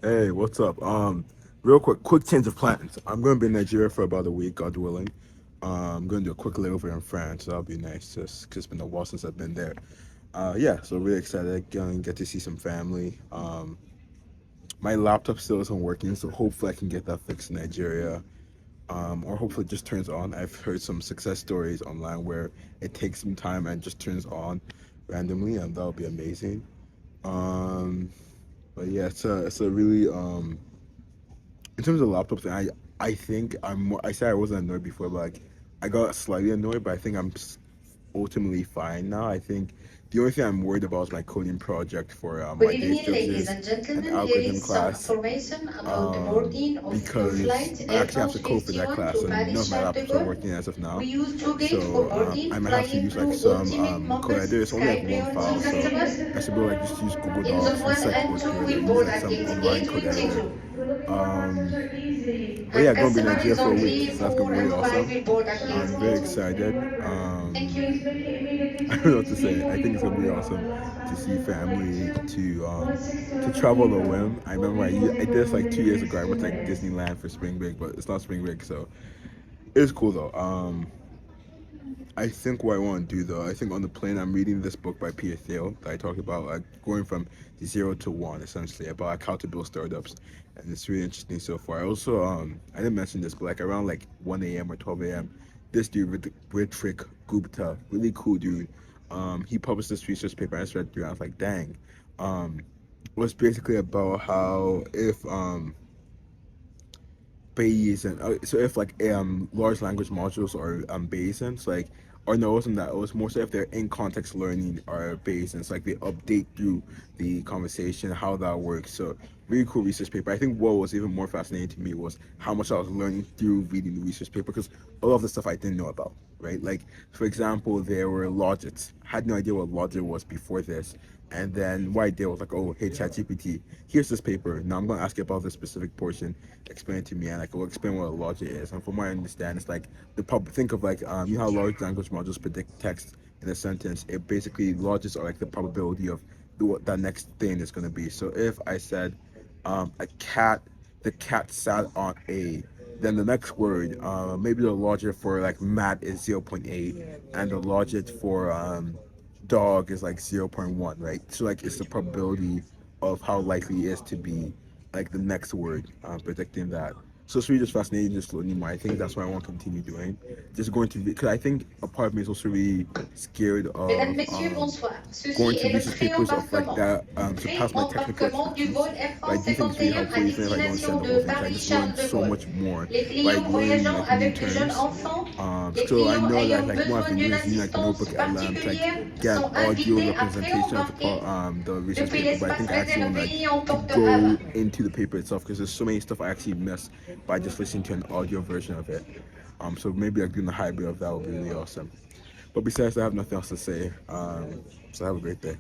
Hey, what's up? Real quick change of plans. I'm gonna be in Nigeria for about a week, God willing. I'm gonna do a quick layover in France. So that'll be nice, just 'cause it's been a while since I've been there. Yeah, so really excited. Gonna get to see some family. My laptop still isn't working, so hopefully I can get that fixed in Nigeria. Or hopefully it just turns on. I've heard some success stories online where it takes some time and just turns on randomly, and that'll be amazing. Um, but yeah, it's a really in terms of laptops, I think I'm more. I said I wasn't annoyed before, but like I got slightly annoyed, but I think ultimately fine now. I think the only thing I'm worried about is my coding project for Good my day evening, jobs ladies is and an gentlemen. Here algorithm is some class. information about the boarding of your Because flight I Air actually have France to code for that 51 class, to and none Paris of my Charles de laptops are Gaulle. working as of now. We use two gates for So boarding, I might have to flying use like crew some ultimate code members, editor. It's only sky like one priority file, so customers. I should be able to like just use Google In zone Docs. 1 This is like and code 2, creator. we Use board like at some gate online code editor. 822. Um, but And yeah, gonna be in customer in Nigeria for a zone week, 3, so that's gonna 4, be really and 5 awesome. will board at gate I'm very 82. excited. Thank you. I don't know what to say. I think it's gonna be awesome to see family, to travel a whim. I remember I did this like 2 years ago. I went to like Disneyland for spring break, but it's not spring break, so it's cool though. I think what I want to do though, I think on the plane I'm reading this book by Peter Thiel that I talked about, like going from zero to one, essentially about like how to build startups, and it's really interesting so far. I also I didn't mention this, but like around like 1 a.m. or 12 a.m., this dude Ritvik Gupta, really cool dude. He published this research paper. I just read through. I was like, dang. It was basically about how if Bayesian. So if like large language modules are Bayesians, like or no, it wasn't that. It was more so if they're in context learning are Bayesians, like they update through the conversation, how that works. So really cool research paper. I think what was even more fascinating to me was how much I was learning through reading the research paper because a lot of the stuff I didn't know about. Right, like for example, there were logits. I had no idea what logit was before this, and then what I did was like, oh, hey, ChatGPT, here's this paper. Now I'm going to ask you about this specific portion. Explain it to me, and like, will explain what a logic is. And from what I understand, it's like think of like, you know how large language modules predict text in a sentence. It basically logics are like the probability of what that next thing is going to be. So if I said, a cat, the cat sat on a, then the next word, maybe the logic for like mat is 0.8, and the logic for dog is like 0.1, right? So like it's the probability of how likely it is to be like the next word, predicting that. So it's really just fascinating just learning more. I think that's what I want to continue doing. Just going to, because I think a part of me is also really scared Mesdames, of Messieurs, bonsoir. going Ceci to est le research train papers of like embarquement. that Train surpass my technical embarquement du vol expertise. Air But I France do think it's really 51 à helpful even if I don't destination understand the de whole thing. 'Cause I just Paris-Charles learned de so Gaulle. much more Les by clients learning voyageant like new avec de jeunes terms. enfants, les So I clients know that ayant like what I've besoin been d'une doing is using like assistance Notebook LM to like particulière get an sont audio invités à representation of préembarquer the research depuis paper. But I think l'espace I actually want like réservé en to porte-havre. go into the paper itself because there's so many stuff I actually miss by just listening to an audio version of it. So maybe like doing a hybrid of that would be really awesome. But besides, I have nothing else to say. So have a great day.